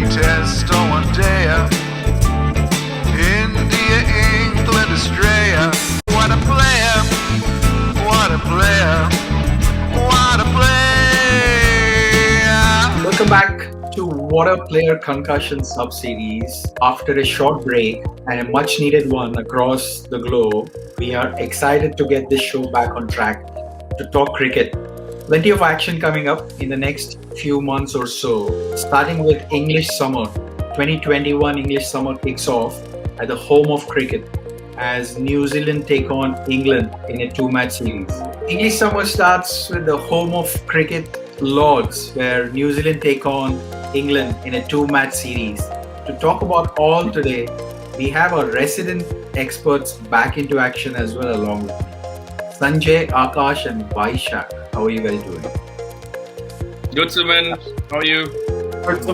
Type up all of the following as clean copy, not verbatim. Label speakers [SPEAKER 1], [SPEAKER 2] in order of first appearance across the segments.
[SPEAKER 1] Test on one day. India, England, Australia. What a player! What a player! What a player!
[SPEAKER 2] Welcome back to Waadaplaya concussion sub-series. After a short break and a much-needed one across the globe, we are excited to get this show back on track to talk cricket. Plenty of action coming up in the next few months or so, starting with English summer. 2021 English summer kicks off at the home of cricket as New Zealand take on England in a two-match series. English summer starts with the home of cricket, Lords, where New Zealand take on England in a two-match series. To talk about all today, we have our resident experts back into action as well along with me. Sanjay, Akash and Vishak. How are you guys doing?
[SPEAKER 3] Good, Suman. How are you?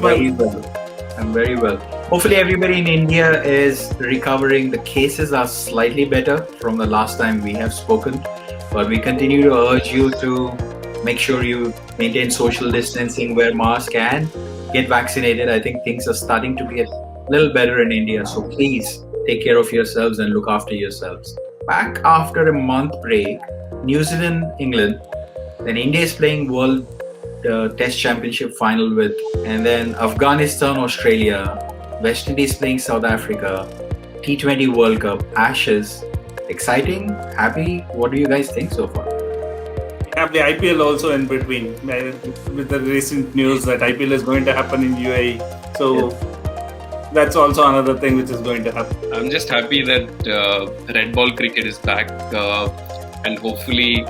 [SPEAKER 2] Very well. I'm very well. Hopefully everybody in India is recovering. The cases are slightly better from the last time we have spoken, but we continue to urge you to make sure you maintain social distancing, wear mask and get vaccinated. I think things are starting to get a little better in India. So please take care of yourselves and look after yourselves. Back after a month break, New Zealand, England, then India is playing World Test Championship final with, and then Afghanistan, Australia, West Indies playing South Africa, T20 World Cup, Ashes. Exciting? Happy? What do you guys think so far?
[SPEAKER 4] We have the IPL also in between, with the recent news that IPL is going to happen in UAE. So that's also another thing which is going to happen.
[SPEAKER 3] I'm just happy that red ball cricket is back and hopefully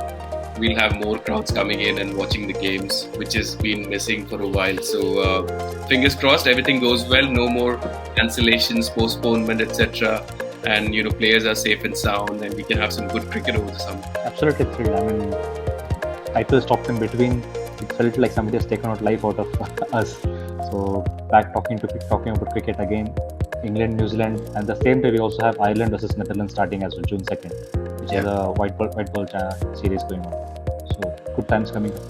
[SPEAKER 3] we'll have more crowds coming in and watching the games, which has been missing for a while. So fingers crossed, everything goes well. No more cancellations, postponement, etc. And players are safe and sound, and we can have some good cricket over the summer.
[SPEAKER 5] Absolutely thrilled. I mean, IPL stopped in between. It felt like somebody has taken out life out of us. So back talking about cricket again. England, New Zealand, and the same day we also have Ireland versus Netherlands starting as well, June 2nd, which is a white ball series going on. So good times coming up.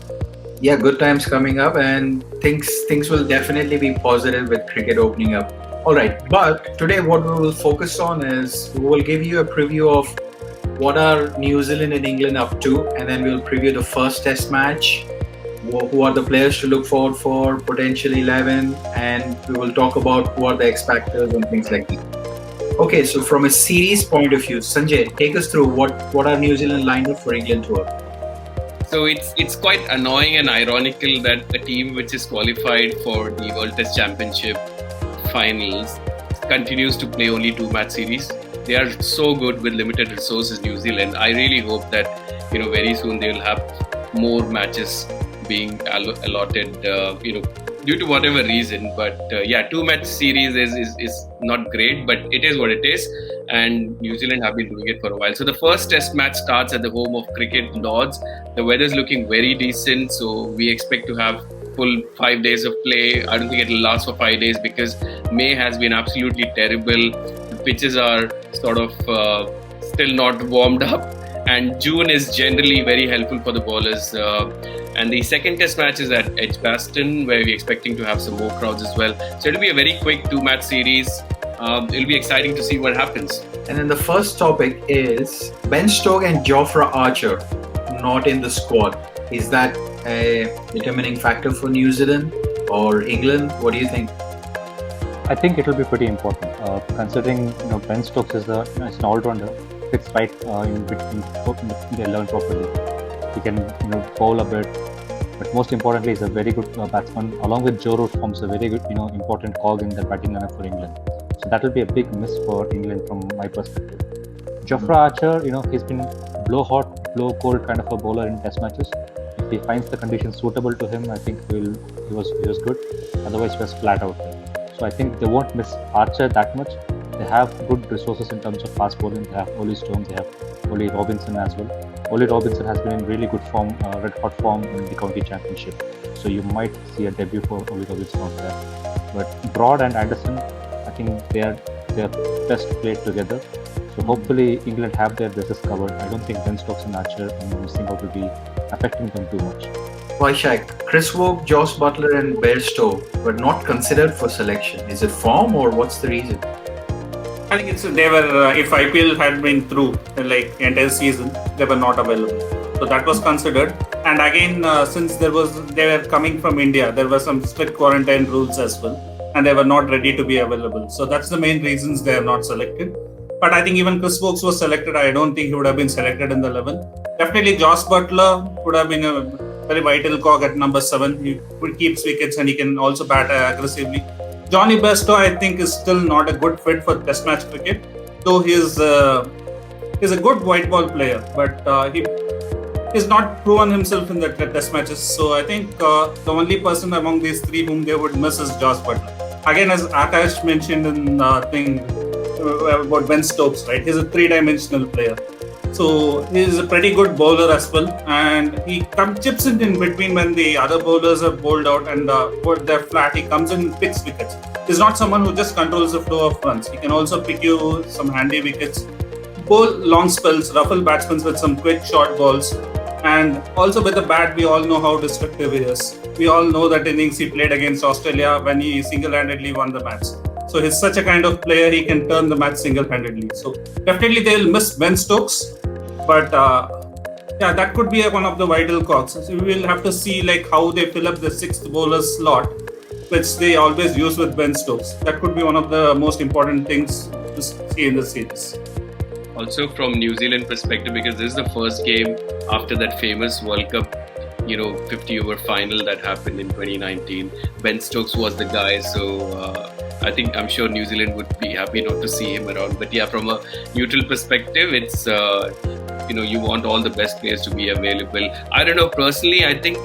[SPEAKER 2] Yeah, good times coming up, and things will definitely be positive with cricket opening up. All right, but today what we will focus on is we will give you a preview of what are New Zealand and England up to, and then we'll preview the first test match, who are the players to look forward for, potential 11, and we will talk about who are the X factors and things like that. Okay, so from a series point of view, Sanjay, take us through what are New Zealand lined up for England tour.
[SPEAKER 3] So it's quite annoying and ironical that a team which is qualified for the World Test Championship finals continues to play only two-match series. They are so good with limited resources, New Zealand. I really hope that very soon they will have more matches being allotted, due to whatever reason. But two-match series is not great, but it is what it is. And New Zealand have been doing it for a while. So the first test match starts at the home of cricket, Lords. The weather's looking very decent, so we expect to have full 5 days of play. I don't think it will last for 5 days because May has been absolutely terrible. The pitches are sort of still not warmed up, and June is generally very helpful for the bowlers. And the second test match is at Edgbaston, where we're expecting to have some more crowds as well. So it'll be a very quick two-match series. It'll be exciting to see what happens.
[SPEAKER 2] And then the first topic is Ben Stokes and Jofra Archer not in the squad. Is that a determining factor for New Zealand or England? What do you think?
[SPEAKER 5] I think it will be pretty important, considering Ben Stokes is an all-rounder, fits right in between the 11 properly. He can bowl a bit, but most importantly, he's a very good batsman. Along with Joe Root, forms a very good important cog in the batting lineup for England. So that will be a big miss for England from my perspective. Jofra Archer, he's been blow hot, blow cold kind of a bowler in Test matches. If he finds the conditions suitable to him, I think he was good. Otherwise, he was flat out there. So I think they won't miss Archer that much. They have good resources in terms of fast bowling. They have Ollie Stones, they have Ollie Robinson as well. Ollie Robinson has been in really good form, red hot form in the county championship. So you might see a debut for Ollie Robinson out there. But Broad and Anderson, I think they are best played together. So hopefully England have their bases covered. I don't think Ben Stokes and Archer missing out will be affecting them too much.
[SPEAKER 2] Vishak, Chris Woke, Josh Butler, and Bairstow were not considered for selection. Is it form or what's the reason?
[SPEAKER 4] I think they were. If IPL had been through like entire season, they were not available. So that was considered. And again, since they were coming from India, there were some strict quarantine rules as well, and they were not ready to be available. So that's the main reasons they are not selected. But I think even Chris Wokes was selected. I don't think he would have been selected in the 11. Definitely, Josh Butler would have been a very vital cog at number 7. He keeps wickets and he can also bat aggressively. Johnny Bairstow, I think, is still not a good fit for Test match cricket, though he's a good white ball player, but he's not proven himself in the Test matches. So I think the only person among these three whom they would miss is Josh Butler. Again, as Akash mentioned in thing about Ben Stokes, right? He's a 3-dimensional player. So he's a pretty good bowler as well, and he chips in between when the other bowlers are bowled out and they're flat. He comes in and picks wickets. He's not someone who just controls the flow of runs. He can also pick you some handy wickets, bowl long spells, ruffle batsmen with some quick short balls, and also with the bat, we all know how destructive he is. We all know that innings he played against Australia when he single-handedly won the match. So he's such a kind of player, he can turn the match single-handedly. So definitely they'll miss Ben Stokes. But that could be one of the vital cogs. So we will have to see like how they fill up the 6th bowler slot, which they always use with Ben Stokes. That could be one of the most important things to see in the series.
[SPEAKER 3] Also from New Zealand perspective, because this is the first game after that famous World Cup, 50-over final that happened in 2019. Ben Stokes was the guy, so I'm sure New Zealand would be happy not to see him around. But yeah, from a neutral perspective, it's you want all the best players to be available. I don't know, personally, I think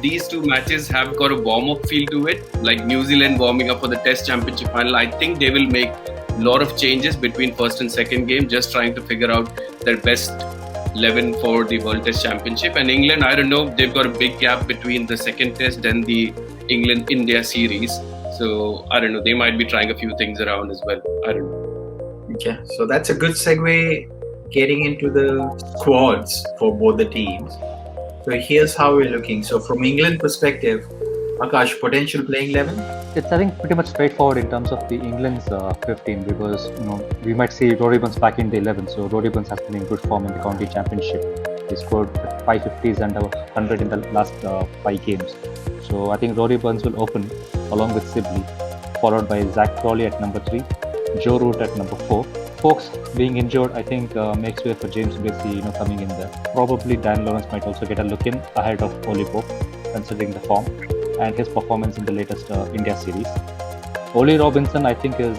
[SPEAKER 3] these two matches have got a warm-up feel to it, like New Zealand warming up for the Test Championship final. I think they will make a lot of changes between first and second game, just trying to figure out their best 11 for the World Test Championship. And England, I don't know, they've got a big gap between the second test and the England-India series. So I don't know, they might be trying a few things around as well. I don't know.
[SPEAKER 2] Okay, so that's a good segue getting into the squads for both the teams. So here's how we're looking. So from England perspective, Akash, potential playing 11?
[SPEAKER 5] It's, I think, pretty much straightforward in terms of the England's 15 because we might see Rory Burns back in the 11. So Rory Burns has been in good form in the county championship. He scored 550s and 100 in the last 5 games. So I think Rory Burns will open along with Sibley, followed by Zach Crawley at number 3, Joe Root at number 4. Folks being injured, I think makes way for James Bracey, coming in there. Probably Dan Lawrence might also get a look in ahead of Oli Pope, considering the form and his performance in the latest India series. Oli Robinson, I think, is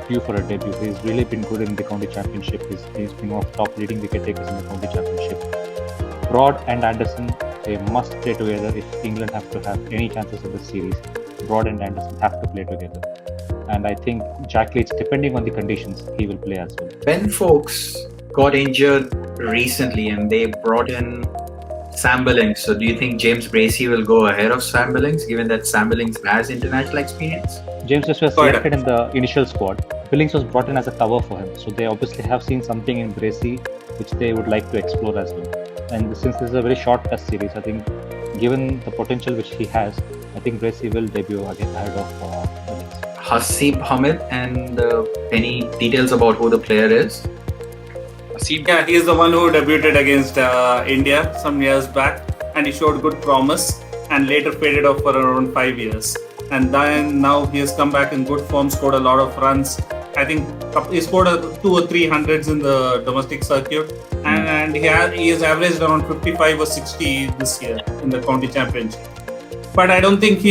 [SPEAKER 5] due for a debut. He's really been good in the county championship. He's been one of the top leading wicket takers in the county championship. Broad and Anderson, they must play together if England have to have any chances of this series. Broad and Anderson have to play together. And I think Jack Leach, depending on the conditions, he will play as well.
[SPEAKER 2] Ben Foakes got injured recently and they brought in Sam Billings. So do you think James Bracey will go ahead of Sam Billings, given that Sam Billings has international experience?
[SPEAKER 5] James Bracey was selected in the initial squad. Billings was brought in as a cover for him. So they obviously have seen something in Bracey which they would like to explore as well. And since this is a very short test series, I think given the potential which he has, I think Bracey will debut again ahead of Billings.
[SPEAKER 2] Haseeb Hamid, and any details about who the player is?
[SPEAKER 4] Yeah, he is the one who debuted against India some years back, and he showed good promise and later faded off for around 5 years. And then now he has come back in good form, scored a lot of runs. I think he scored 2 or 3 hundreds in the domestic circuit, and he has averaged around 55 or 60 this year in the county championship. But I don't think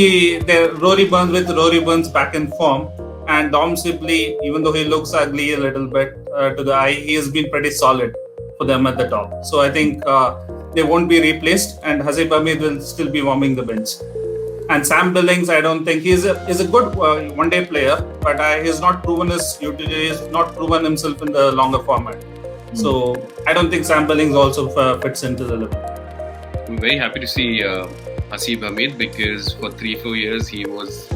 [SPEAKER 4] Rory Burns back in form, and Dom Sibley, even though he looks ugly a little bit to the eye, he has been pretty solid for them at the top. So I think they won't be replaced, and Haseeb Hamid will still be warming the bench. And Sam Billings, I don't think he's a good one-day player, but he's not proven his utility. He's not proven himself in the longer format. So I don't think Sam Billings also fits into the level.
[SPEAKER 3] I'm very happy to see Haseeb Hamid, because for 3-4 years he was,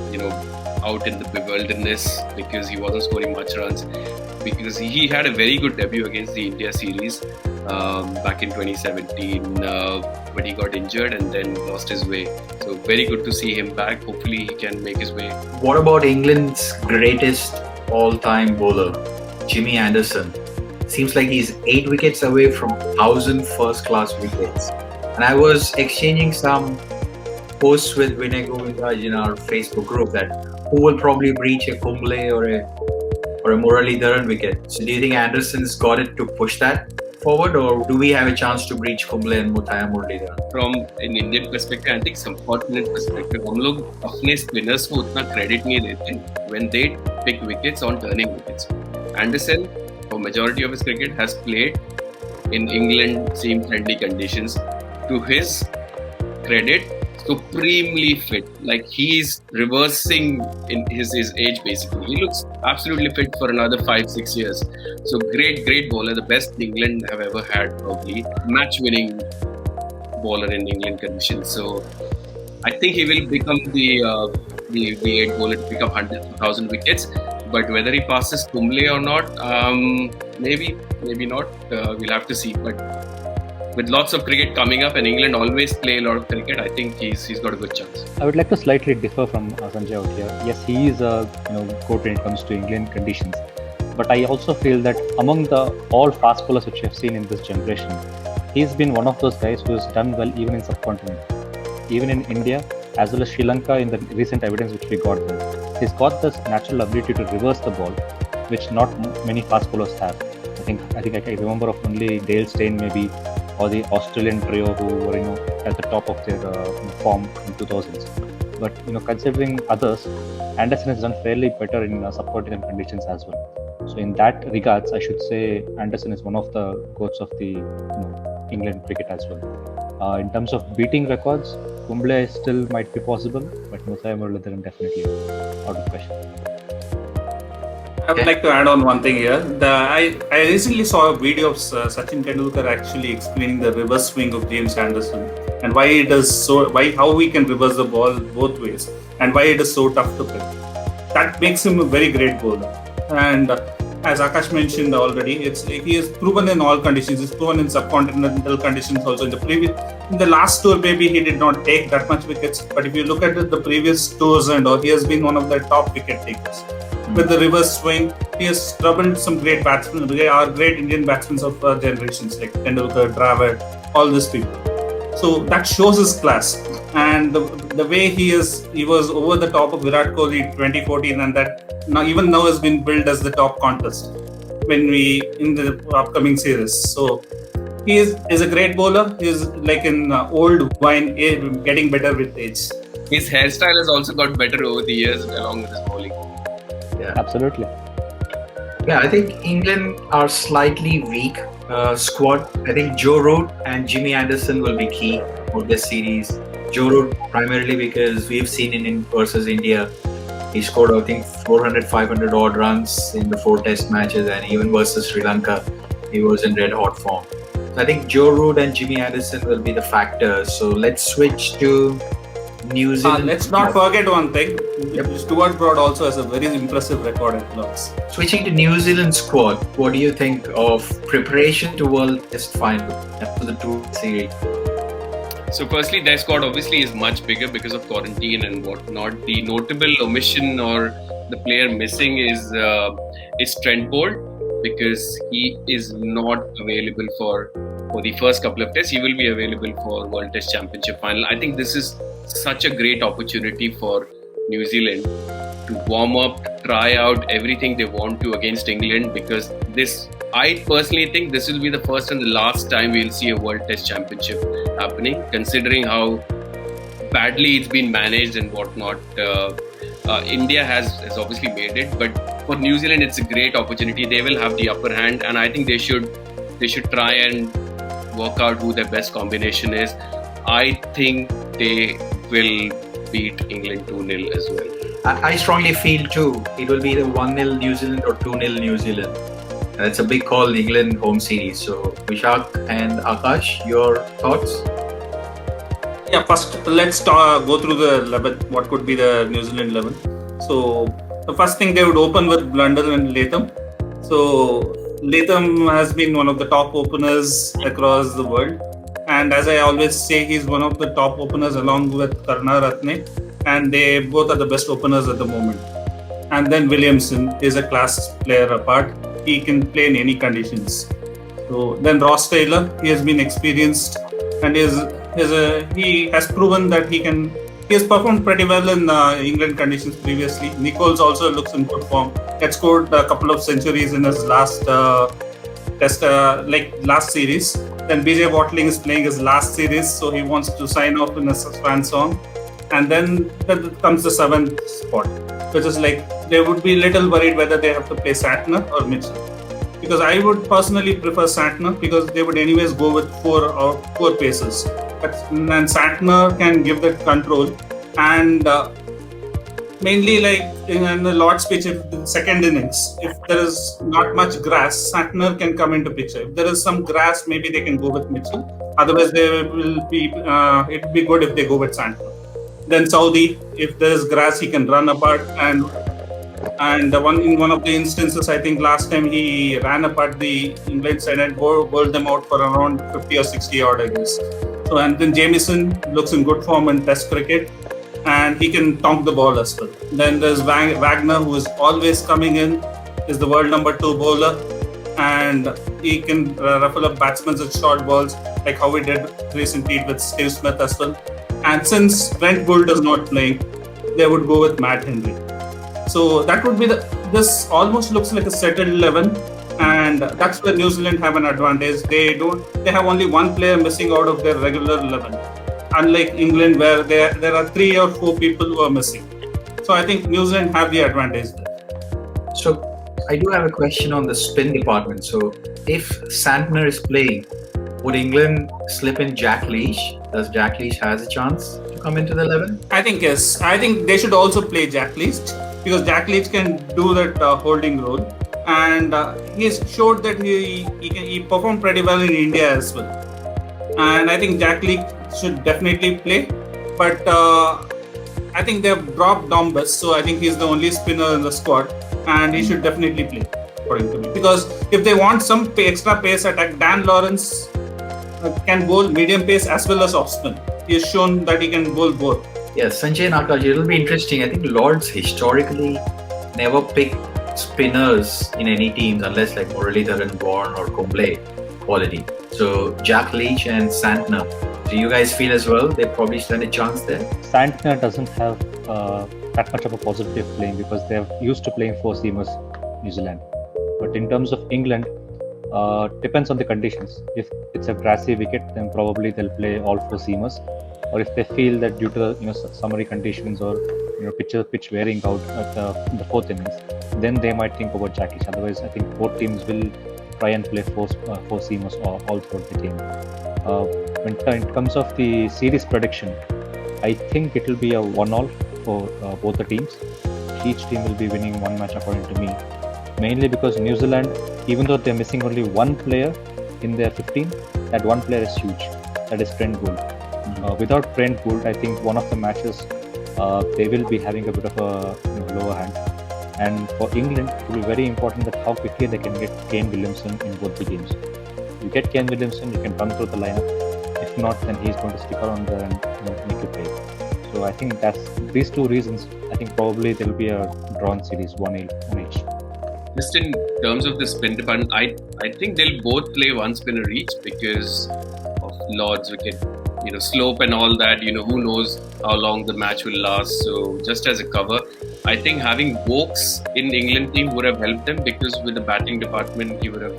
[SPEAKER 3] out in the wilderness because he wasn't scoring much runs. Because he had a very good debut against the India series. back in 2017 when he got injured and then lost his way. So very good to see him back. Hopefully he can make his way.
[SPEAKER 2] What about England's greatest all-time bowler, Jimmy Anderson? Seems like he's 8 wickets away from 1,000 first-class wickets. And I was exchanging some posts with Vinay Govindraj in our Facebook group that who will probably breach a Kumble or a Muralidharan wicket. So do you think Anderson's got it to push that forward, or do we have a chance to breach Kumble and Muthaiya Muralidharan?
[SPEAKER 3] From an Indian perspective, I think subcontinent perspective, हम लोग अपने spinners को उतना credit नहीं देते when they pick wickets on turning wickets. Anderson, for majority of his cricket, has played in England seam-friendly conditions. To his credit, supremely fit. Like he's reversing in his age basically. He looks absolutely fit for another 5-6 years. So great bowler, the best England have ever had probably. Match-winning bowler in England conditions. So I think he will become the 8 bowler to pick up 1,000 wickets. But whether he passes Kumble or not, maybe not. We'll have to see. But with lots of cricket coming up and England always play a lot of cricket, I think he's got a good chance.
[SPEAKER 5] I would like to slightly differ from Sanjay out here. Yes, he is a goat when it comes to England conditions. But I also feel that among the all fast bowlers which we have seen in this generation, he's been one of those guys who has done well even in subcontinent. Even in India, as well as Sri Lanka in the recent evidence which we got there. He's got this natural ability to reverse the ball, which not many fast bowlers have. I think I can remember of only Dale Steyn maybe, or the Australian trio who were at the top of their form in 2000s. But considering others, Anderson has done fairly better in subcontinent conditions as well. So in that regards, I should say Anderson is one of the goats of the England cricket as well. In terms of beating records, Kumble still might be possible, but Muthaiya Muralidharan definitely out of question.
[SPEAKER 4] I would like to add on one thing here. I recently saw a video of Sachin Tendulkar actually explaining the reverse swing of James Anderson and why it is how we can reverse the ball both ways and why it is so tough to pick. That makes him a very great bowler. And as Akash mentioned already, he is proven in all conditions. He's proven in subcontinental conditions also. In the last tour, maybe he did not take that much wickets. But if you look at the previous tours he has been one of the top wicket takers. With the reverse swing, he has troubled some great batsmen. They are great Indian batsmen of generations like Tendulkar, Dravid, all these people. So that shows his class. And the way he was over the top of Virat Kohli 2014, and that even now has been billed as the top contest in the upcoming series. So he is a great bowler. He is like an old wine, getting better with age.
[SPEAKER 3] His hairstyle has also got better over the years along with his bowling.
[SPEAKER 2] Yeah,
[SPEAKER 5] absolutely.
[SPEAKER 2] Yeah, I think England are slightly weak squad. I think Joe Root and Jimmy Anderson will be key for this series. Joe Root primarily because we've seen in versus India, he scored I think 400, 500 odd runs in the 4 test matches, and even versus Sri Lanka, he was in red hot form. So I think Joe Root and Jimmy Anderson will be the factors. So let's switch to New Zealand.
[SPEAKER 4] Let's not forget one thing. Stuart Broad also has a very impressive record at Lords.
[SPEAKER 2] Switching to New Zealand squad, what do you think of preparation to World Test Final after the 2 series?
[SPEAKER 3] So firstly, their squad obviously is much bigger because of quarantine and whatnot. The notable omission or the player missing is Trent Bolt, because he is not available for the first couple of tests. He will be available for World Test Championship final. I think this is such a great opportunity for New Zealand to warm up, try out everything they want to against England, because I personally think this will be the first and the last time we'll see a World Test Championship happening, considering how badly it's been managed and whatnot. India has obviously made it, but for New Zealand it's a great opportunity. They will have the upper hand, and I think they should try and work out who their best combination is. I think they will beat England 2-0 as well.
[SPEAKER 2] I strongly feel too it will be the 1-0 New Zealand or 2-0 New Zealand. And it's a big call, England home series. So Vishak and Akash, your thoughts?
[SPEAKER 4] Yeah, first let's go through the 11. What could be the New Zealand 11? So the first thing, they would open with Blundell and Latham. So Latham has been one of the top openers across the world. And as I always say, he's one of the top openers along with Karunaratne. And they both are the best openers at the moment. And then Williamson is a class player apart. He can play in any conditions. So then Ross Taylor, he has been experienced and he has proven that he has performed pretty well in England conditions previously. Nichols also looks in good form. He had scored a couple of centuries in his last test, last series. Then BJ Watling is playing his last series, so he wants to sign off in a swan song. And then comes the 7th spot, which is like they would be a little worried whether they have to play Santner or Mitchell. Because I would personally prefer Santner because they would anyways go with four paces. But then Santner can give that control, and mainly like in the Lord's pitch, if the second innings, if there is not much grass, Santner can come into picture. If there is some grass, maybe they can go with Mitchell. Otherwise, they will be. It would be good if they go with Santner. Then Saudi, if there is grass, he can run apart and in one of the instances, I think last time he ran apart the England side and bowled them out for around 50 or 60 odd, I guess. So and then Jamieson looks in good form in Test cricket, and he can tonk the ball as well. Then there's Wagner, who is always coming in, is the world number 2 bowler, and he can ruffle up batsmen with short balls, like how we did recently with Steve Smith as well. And since Brent Gould is not playing, they would go with Matt Henry. So that would be this almost looks like a settled 11, and that's where New Zealand have an advantage. They have only one player missing out of their regular 11, unlike England where there are 3 or 4 people who are missing. So I think New Zealand have the advantage there.
[SPEAKER 2] So I do have a question on the spin department. So if Santner is playing, would England slip in Jack Leach? Does Jack Leach has a chance to come into the 11?
[SPEAKER 4] I think yes. I think they should also play Jack Leach, because Jack Leach can do that holding role, and he's showed that he performed pretty well in India as well. And I think Jack Leach should definitely play, but I think they've dropped Dombas, so I think he's the only spinner in the squad, and he should definitely play, according to me. Because if they want some extra pace attack, Dan Lawrence can bowl medium pace as well as off spin. He has shown that he can bowl both.
[SPEAKER 2] Yes, Sanjay and Akash, it'll be interesting. I think Lords historically never pick spinners in any teams unless like Muralidharan, Bourne or Kumble quality. So Jack Leach and Santner, do you guys feel as well they probably stand a chance there?
[SPEAKER 5] Santner doesn't have that much of a positive playing because they're used to playing 4 seamers, New Zealand. But in terms of England, depends on the conditions. If it's a grassy wicket, then probably they'll play all 4 seamers. Or if they feel that due to summary conditions or pitch wearing out at the 4th innings, then they might think about Jack Leach. Otherwise, I think both teams will try and play 4 seamers all throughout the game. When it comes of the series prediction, I think it will be a 1-all for both the teams. Each team will be winning one match according to me. Mainly because New Zealand, even though they're missing only one player in their 15, that one player is huge. That is Brent Gould. Without Brent Gould, I think one of the matches they will be having a bit of a lower hand. And for England, it will be very important that how quickly they can get Kane Williamson in both the games. You get Kane Williamson, you can run through the lineup. If not, then he's going to stick around there and make you play. So I think that's these 2 reasons. I think probably there will be a drawn series, 1-1 each.
[SPEAKER 3] Just in terms of the spin department, I think they'll both play one spinner each because of Lord's wicket, slope and all that. Who knows how long the match will last. So just as a cover, I think having Vokes in the England team would have helped them because with the batting department, he would have,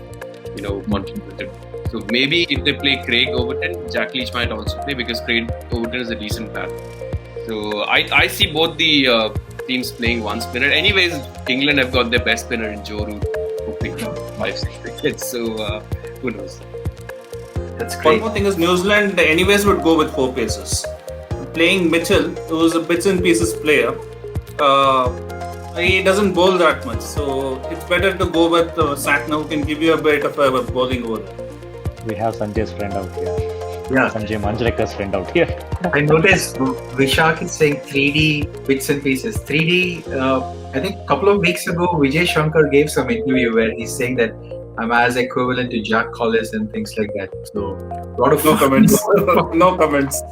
[SPEAKER 3] contributed. So maybe if they play Craig Overton, Jack Leach might also play because Craig Overton is a decent batter. So I see both the teams playing one spinner. Anyways, England have got their best spinner in Joe Root, who picked 5-6 wickets. So who knows?
[SPEAKER 2] That's great.
[SPEAKER 4] One more thing is New Zealand anyways would go with 4 paces. Playing Mitchell, who's a bits and pieces player, he doesn't bowl that much. So it's better to go with Santner, who can give you a bit of a bowling over there.
[SPEAKER 5] We have Sanjay's friend out here.
[SPEAKER 2] Yeah.
[SPEAKER 5] Sanjay Manjrekar's friend out here.
[SPEAKER 2] I noticed Vishak is saying 3D bits and pieces. 3D, I think a couple of weeks ago, Vijay Shankar gave some interview where he's saying that I'm as equivalent to Jack Collis and things like that. So, a lot of
[SPEAKER 4] No
[SPEAKER 2] fun.
[SPEAKER 4] comments. No comments.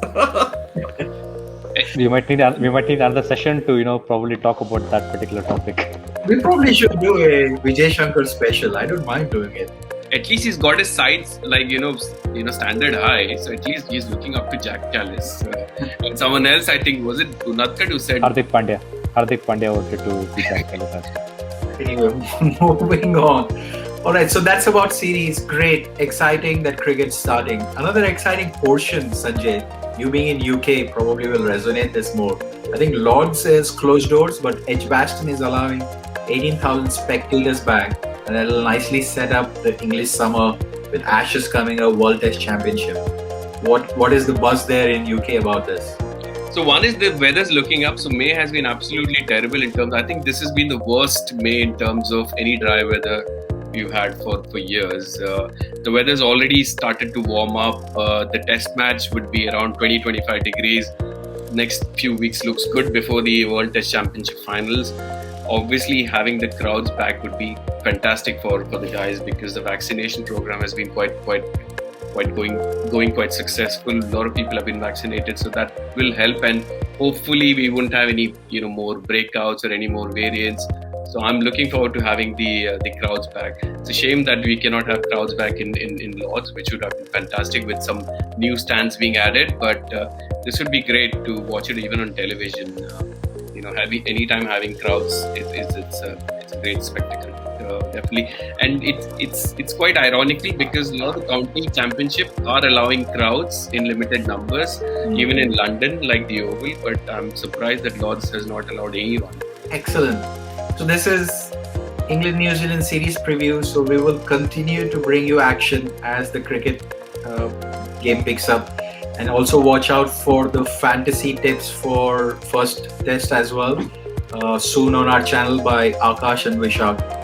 [SPEAKER 5] We might need another session to probably talk about that particular topic.
[SPEAKER 2] We probably should do a Vijay Shankar special. I don't mind doing it.
[SPEAKER 3] At least he's got his sights like standard high. So at least he's looking up to Jack Callis. And someone else, I think, was it Unatkat who said
[SPEAKER 5] Hardik Pandya wanted to be Jack Callis as well.
[SPEAKER 2] Anyway, moving on. All right, so that's about series. Great, exciting that cricket's starting. Another exciting portion, Sanjay. You being in UK probably will resonate this more. I think Lords is closed doors, but Edgbaston is allowing 18,000 spectators back, and that'll nicely set up the English summer with Ashes coming a World Test Championship. What is the buzz there in UK about this?
[SPEAKER 3] So one is the weather's looking up. So May has been absolutely terrible in terms. I think this has been the worst May in terms of any dry weather we've had for years. The weather's already started to warm up. The test match would be around 20-25 degrees. Next few weeks looks good before the World Test Championship finals. Obviously, having the crowds back would be fantastic for the guys because the vaccination program has been quite going quite successful. A lot of people have been vaccinated, so that will help, and hopefully we won't have any more breakouts or any more variants. So I'm looking forward to having the crowds back. It's a shame that we cannot have crowds back in Lords, which would have been fantastic with some new stands being added. But this would be great to watch it even on television. Anytime having crowds, it's a great spectacle. Definitely, and it's quite ironically because a lot of the county championship are allowing crowds in limited numbers, even in London like the Oval. But I'm surprised that Lords has not allowed anyone.
[SPEAKER 2] Excellent. So this is England-New Zealand series preview. So we will continue to bring you action as the cricket game picks up, and also watch out for the fantasy tips for first test as well soon on our channel by Akash and Vishak.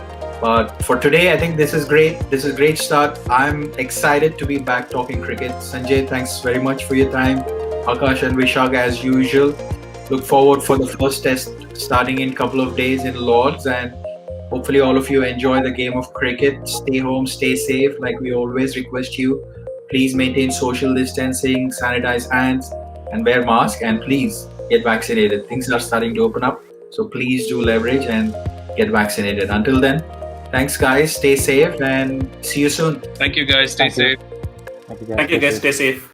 [SPEAKER 2] But for today, I think this is great. This is a great start. I'm excited to be back talking cricket. Sanjay, thanks very much for your time. Akash and Vishak, as usual, look forward for the first test starting in a couple of days in Lords, and hopefully all of you enjoy the game of cricket. Stay home, stay safe, like we always request you. Please maintain social distancing, sanitize hands, and wear mask, and please get vaccinated. Things are starting to open up, so please do leverage and get vaccinated. Until then, thanks guys, stay safe, and see you soon.
[SPEAKER 3] Thank you guys, stay safe.
[SPEAKER 5] Thank you guys.
[SPEAKER 4] Thank you guys. Stay safe.